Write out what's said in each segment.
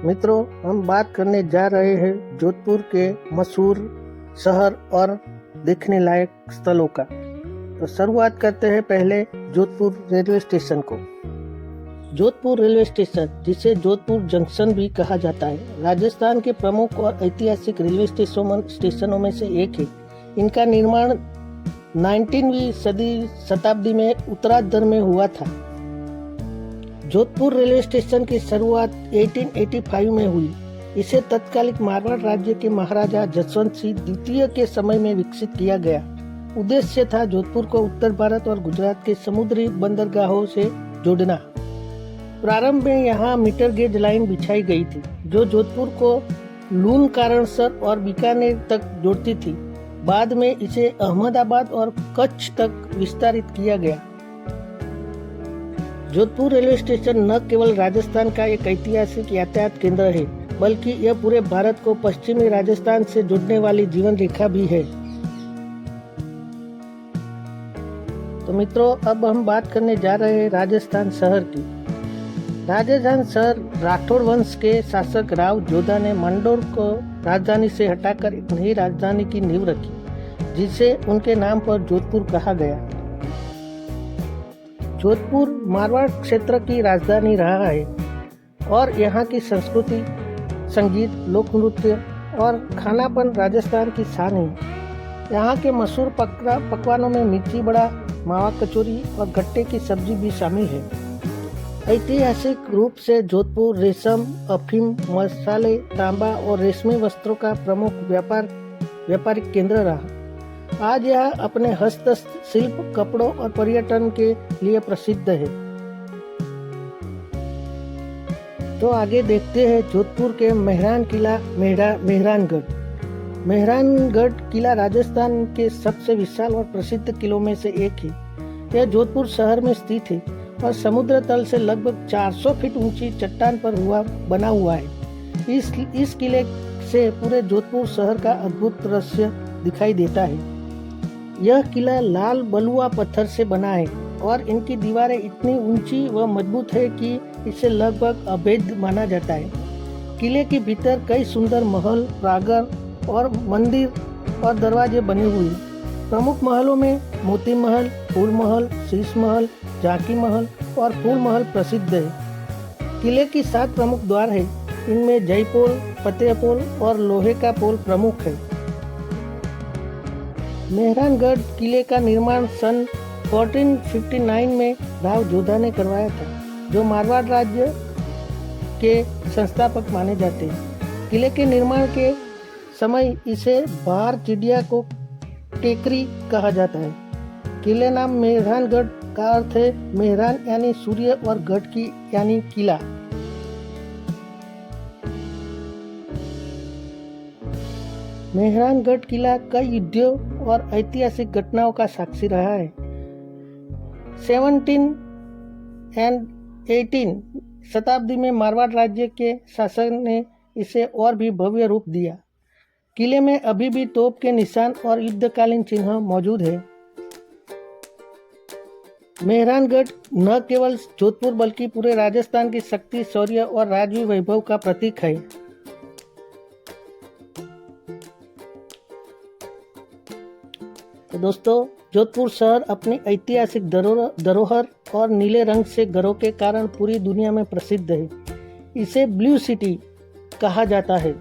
मित्रों, हम बात करने जा रहे हैं जोधपुर के मशहूर शहर और देखने लायक स्थलों का। तो शुरुआत करते हैं पहले जोधपुर रेलवे स्टेशन को। जोधपुर रेलवे स्टेशन, जिसे जोधपुर जंक्शन भी कहा जाता है, राजस्थान के प्रमुख और ऐतिहासिक रेलवे स्टेशनों में से एक है। इनका निर्माण 19वीं शताब्दी में उत्तरार्ध में हुआ था। जोधपुर रेलवे स्टेशन की शुरुआत 1885 में हुई। इसे तत्कालिक मारवाड़ राज्य के महाराजा जसवंत सिंह द्वितीय के समय में विकसित किया गया। उद्देश्य था जोधपुर को उत्तर भारत और गुजरात के समुद्री बंदरगाहों से जोड़ना। प्रारंभ में यहाँ मीटर गेज लाइन बिछाई गई थी, जो जोधपुर को लून, कारणसर और बीकानेर तक जोड़ती थी। बाद में इसे अहमदाबाद और कच्छ तक विस्तारित किया गया। जोधपुर रेलवे स्टेशन न केवल राजस्थान का एक ऐतिहासिक यातायात केंद्र है, बल्कि यह पूरे भारत को पश्चिमी राजस्थान से जोड़ने वाली जीवन रेखा भी है। तो मित्रों, अब हम बात करने जा रहे हैं राजस्थान शहर की। राजस्थान शहर राठौड़ वंश के शासक राव जोधा ने मंडोर को राजधानी से हटाकर एक नई राजधानी की नींव रखी, जिसे उनके नाम पर जोधपुर कहा गया। जोधपुर मारवाड़ क्षेत्र की राजधानी रहा है और यहाँ की संस्कृति, संगीत, लोक नृत्य और खानापन राजस्थान की शान है। यहाँ के मशहूर पकवानों में मिर्ची बड़ा, मावा कचौरी और गट्टे की सब्जी भी शामिल है। ऐतिहासिक रूप से जोधपुर रेशम, अफीम, मसाले, तांबा और रेशमी वस्त्रों का प्रमुख व्यापारिक केंद्र रहा। आज यह अपने हस्तशिल्प, कपड़ों और पर्यटन के लिए प्रसिद्ध है। तो आगे देखते हैं जोधपुर के मेहरान किला, मेहरानगढ़। मेहरानगढ़ किला राजस्थान के सबसे विशाल और प्रसिद्ध किलों में से एक है। यह जोधपुर शहर में स्थित है और समुद्र तल से लगभग 400 फीट ऊंची चट्टान पर बना हुआ है। इस किले से पूरे जोधपुर शहर का अद्भुत दृश्य दिखाई देता है। यह किला लाल बलुआ पत्थर से बना है और इनकी दीवारें इतनी ऊंची व मजबूत है कि इसे लगभग अभेद्य माना जाता है। किले के भीतर कई सुंदर महल, प्रांगण और मंदिर और दरवाजे बने हुए हैं। प्रमुख महलों में मोती महल, फूल महल, शीश महल, झांकी महल और फूल महल प्रसिद्ध है। किले की 7 प्रमुख द्वार है। इनमें जयपोल, फतेहपोल और लोहे का पोल प्रमुख है। मेहरानगढ़ किले का निर्माण सन 1459 में राव जोधा ने करवाया था, जो मारवाड़ राज्य के संस्थापक माने जाते हैं। किले के निर्माण के समय इसे बाहर चिड़िया को टेकरी कहा जाता है। किले नाम मेहरानगढ़ का अर्थ है मेहरान यानी सूर्य और गढ़ की यानी किला। मेहरानगढ़ किला कई युद्धों और ऐतिहासिक घटनाओं का साक्षी रहा है। 17 और 18 शताब्दी में मारवाड़ राज्य के शासक ने इसे और भी भव्य रूप दिया। किले में अभी भी तोप के निशान और युद्धकालीन चिन्ह मौजूद है। मेहरानगढ़ न केवल जोधपुर बल्कि पूरे राजस्थान की शक्ति, शौर्य और राजवी वैभव का प्रतीक है। तो दोस्तों, जोधपुर शहर अपनी ऐतिहासिक धरोहर और नीले रंग से घरों के कारण पूरी दुनिया में प्रसिद्ध है। इसे ब्लू सिटी कहा जाता है।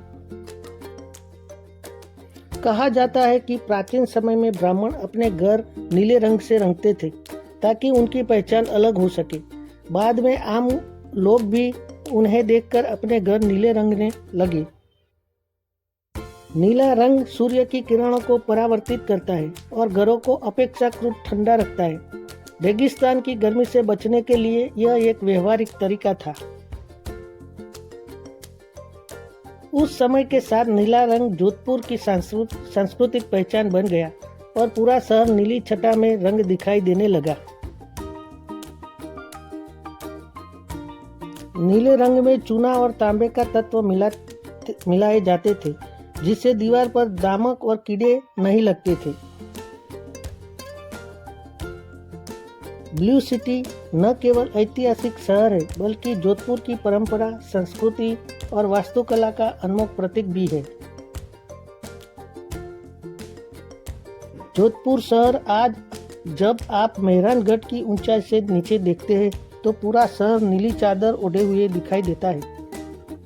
कहा जाता है कि प्राचीन समय में ब्राह्मण अपने घर नीले रंग से रंगते थे ताकि उनकी पहचान अलग हो सके। बाद में आम लोग भी उन्हें देखकर अपने घर नीले रंगने लगे। नीला रंग सूर्य की किरणों को परावर्तित करता है और घरों को अपेक्षाकृत ठंडा रखता है। रेगिस्तान की गर्मी से बचने के लिए यह एक व्यवहारिक तरीका था। उस समय के साथ नीला रंग जोधपुर की सांस्कृतिक पहचान बन गया और पूरा शहर नीली छटा में रंग दिखाई देने लगा। नीले रंग में चूना और तांबे का तत्व मिलाए जाते थे, जिससे दीवार पर दामक और कीड़े नहीं लगते थे। ब्लू सिटी न केवल ऐतिहासिक शहर है बल्कि जोधपुर की परंपरा, संस्कृति और वास्तुकला का अनमोल प्रतीक भी है। जोधपुर शहर आज जब आप मेहरानगढ़ की ऊंचाई से नीचे देखते हैं तो पूरा शहर नीली चादर ओढ़े हुए दिखाई देता है।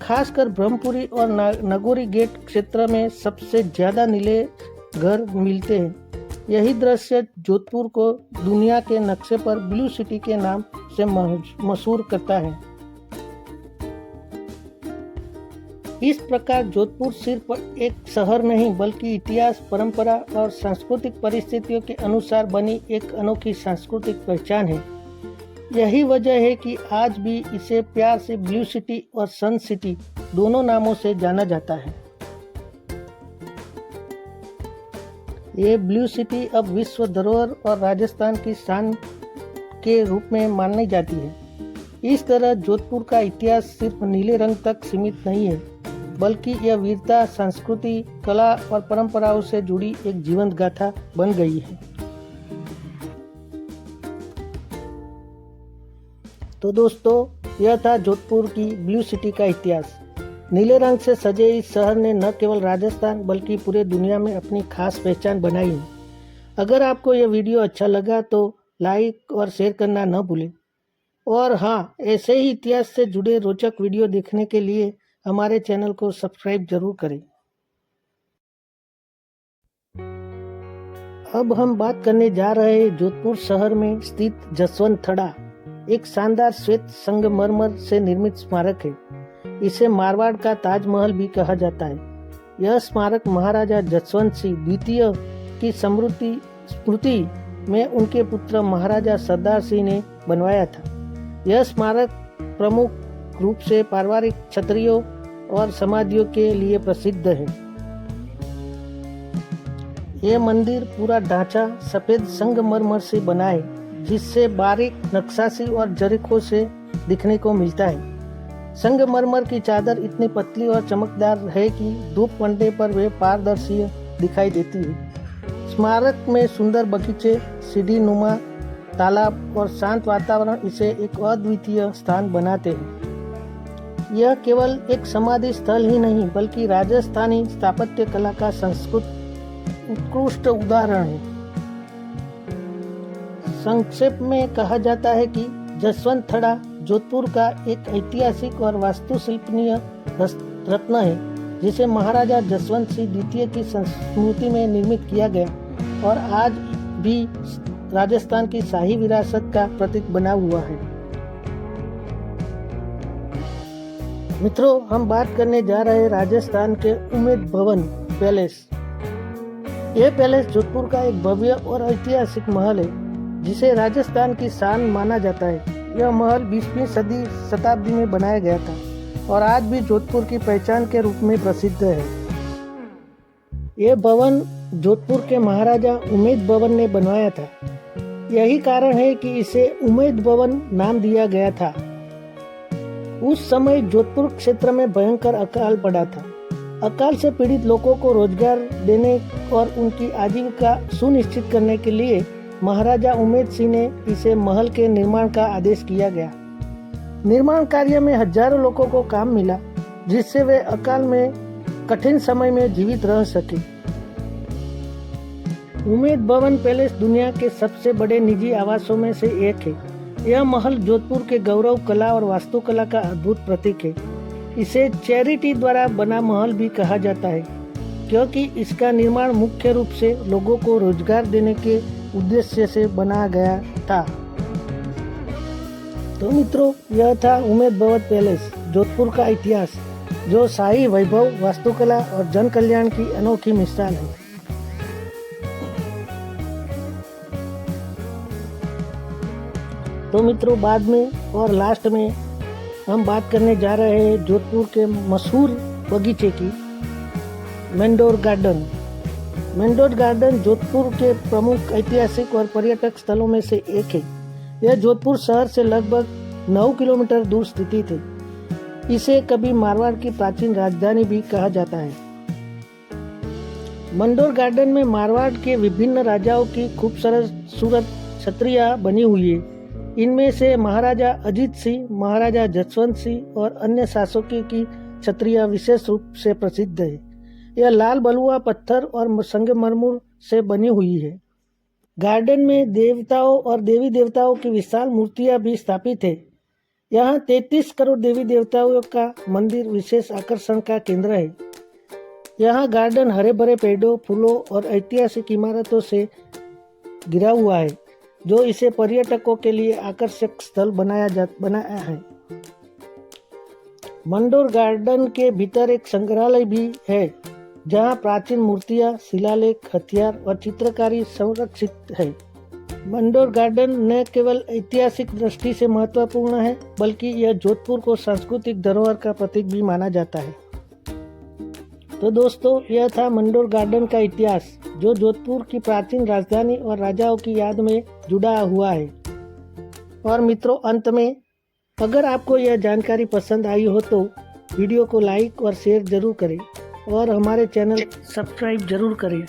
खासकर ब्रह्मपुरी और नगोरी गेट क्षेत्र में सबसे ज्यादा नीले घर मिलते हैं। यही दृश्य जोधपुर को दुनिया के नक्शे पर ब्लू सिटी के नाम से मशहूर करता है। इस प्रकार जोधपुर सिर्फ एक शहर नहीं बल्कि इतिहास, परंपरा और सांस्कृतिक परिस्थितियों के अनुसार बनी एक अनोखी सांस्कृतिक पहचान है। यही वजह है कि आज भी इसे प्यार से ब्लू सिटी और सन सिटी दोनों नामों से जाना जाता है। ये ब्लू सिटी अब विश्व धरोहर और राजस्थान की शान के रूप में मानी जाती है। इस तरह जोधपुर का इतिहास सिर्फ नीले रंग तक सीमित नहीं है बल्कि यह वीरता, संस्कृति, कला और परंपराओं से जुड़ी एक जीवंत गाथा बन गई है। तो दोस्तों, यह था जोधपुर की ब्लू सिटी का इतिहास। नीले रंग से सजे इस शहर ने न केवल राजस्थान बल्कि पूरे दुनिया में अपनी खास पहचान बनाई है। अगर आपको यह वीडियो अच्छा लगा तो लाइक और शेयर करना न भूलें। और हाँ, ऐसे ही इतिहास से जुड़े रोचक वीडियो देखने के लिए हमारे चैनल को सब्सक्राइब जरूर करें। अब हम बात करने जा रहे हैं जोधपुर शहर में स्थित जसवंत थड़ा, एक शानदार श्वेत संगमरमर से निर्मित स्मारक है। इसे मारवाड़ का ताजमहल भी कहा जाता है। यह स्मारक महाराजा जसवंत सिंह द्वितीय की स्मृति में उनके पुत्र महाराजा सरदार सिंह ने बनवाया था। यह स्मारक प्रमुख रूप से पारिवारिक क्षत्रियों और समाधियों के लिए प्रसिद्ध है। यह मंदिर पूरा ढांचा सफेद संगमरमर से बना है, जिससे बारीक नक्काशी और जरीखों से दिखने को मिलता है। संगमरमर की चादर इतनी पतली और चमकदार है कि धूप पड़ने पर वे पारदर्शी दिखाई देती है। स्मारक में सुंदर बगीचे, सीढ़ी नुमा तालाब और शांत वातावरण इसे एक अद्वितीय स्थान बनाते हैं। यह केवल एक समाधि स्थल ही नहीं बल्कि राजस्थानी स्थापत्य कला का उत्कृष्ट उदाहरण है। संक्षेप में कहा जाता है कि जसवंत थड़ा जोधपुर का एक ऐतिहासिक और वास्तुशिल्पनीय रत्न है, जिसे महाराजा जसवंत सिंह द्वितीय की स्मृति में निर्मित किया गया और आज भी राजस्थान की शाही विरासत का प्रतीक बना हुआ है। मित्रों, हम बात करने जा रहे हैं राजस्थान के उमेद भवन पैलेस। यह पैलेस जोधपुर का एक भव्य और ऐतिहासिक महल है, जिसे राजस्थान की शान माना जाता है। यह महल 20वीं शताब्दी में बनाया गया था और आज भी जोधपुर की पहचान के रूप में प्रसिद्ध है। यह भवन जोधपुर के महाराजा उमेद भवन ने बनवाया था। यही कारण है कि इसे उमेद भवन नाम दिया गया था। उस समय जोधपुर क्षेत्र में भयंकर अकाल पड़ा था। अकाल से पीड़ित लोगों को रोजगार देने और उनकी आजीविका सुनिश्चित करने के लिए महाराजा उमेद सिंह ने इसे महल के निर्माण का आदेश किया गया। निर्माण कार्य में हजारों लोगों को काम मिला, जिससे वे अकाल में कठिन समय में जीवित रह सके। उमेद भवन पैलेस दुनिया के सबसे बड़े निजी आवासों में से एक है। यह महल जोधपुर के गौरव, कला और वास्तुकला का अद्भुत प्रतीक है। इसे चैरिटी द्वारा बना महल भी कहा जाता है, क्योंकि इसका निर्माण मुख्य रूप से लोगों को रोजगार देने के उद्देश्य से बनाया गया था। तो मित्रों, यह था उमेद भवन पैलेस, जोधपुर का इतिहास, जो शाही वैभव, वास्तुकला और जन कल्याण की अनोखी मिसाल है। तो मित्रों, बाद में और लास्ट में हम बात करने जा रहे हैं जोधपुर के मशहूर बगीचे की, मैंडोर गार्डन। मैंडोर गार्डन जोधपुर के प्रमुख ऐतिहासिक और पर्यटक स्थलों में से एक है। यह जोधपुर शहर से लगभग 9 किलोमीटर दूर स्थित है। इसे कभी मारवाड़ की प्राचीन राजधानी भी कहा जाता है। मैंडोर गार्डन में मारवाड़ के विभिन्न राजाओं की खूबसूरत छतरियां बनी हुई है। इनमें से महाराजा अजीत सिंह, महाराजा जसवंत सिंह और अन्य शासकों की छतरियां विशेष रूप से प्रसिद्ध है। यह लाल बलुआ पत्थर और संगमरमर से बनी हुई है। गार्डन में देवताओं और देवी देवताओं की विशाल मूर्तियां भी स्थापित है। यहाँ 33 करोड़ देवी देवताओं का मंदिर विशेष आकर्षण का केंद्र है। यहाँ गार्डन हरे भरे पेड़ों, फूलों और ऐतिहासिक इमारतों से घिरा हुआ है, जो इसे पर्यटकों के लिए आकर्षक स्थल बनाया है। मंडोर गार्डन के भीतर एक संग्रहालय भी है, जहां प्राचीन मूर्तियां, शिलालेख, हथियार और चित्रकारी संरक्षित है। मंडोर गार्डन न केवल ऐतिहासिक दृष्टि से महत्वपूर्ण है, बल्कि यह जोधपुर को सांस्कृतिक धरोहर का प्रतीक भी माना जाता है। तो दोस्तों, यह था मंडोर गार्डन का इतिहास, जो जोधपुर की प्राचीन राजधानी और राजाओं की याद में जुड़ा हुआ है। और मित्रों, अंत में अगर आपको यह जानकारी पसंद आई हो तो वीडियो को लाइक और शेयर जरूर करें और हमारे चैनल सब्सक्राइब जरूर करें।